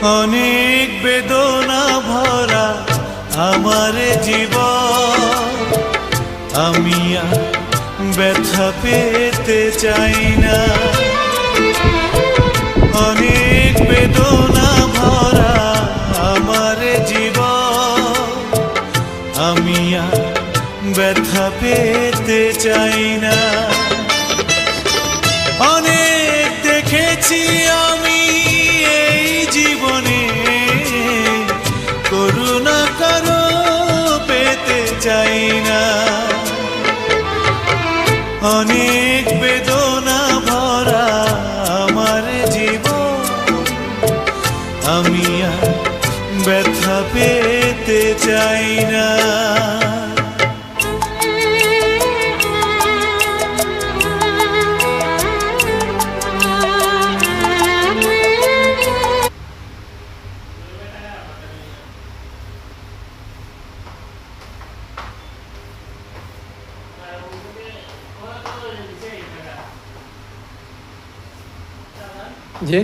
অনেক বেদনা ভরা আমার জীবন, আমি আর ব্যথা পেতে চাই না। অনেক বেদনা ভরা আমার জীবন, আমি আর ব্যথা পেতে চাই না। অনেক দেখেছি আমি এই জীবনে, করুণা কারো পেতে চাই না। অনেক বেদনা ভরা আমার জীবন, আমি আর ব্যথা পেতে চাই না। জি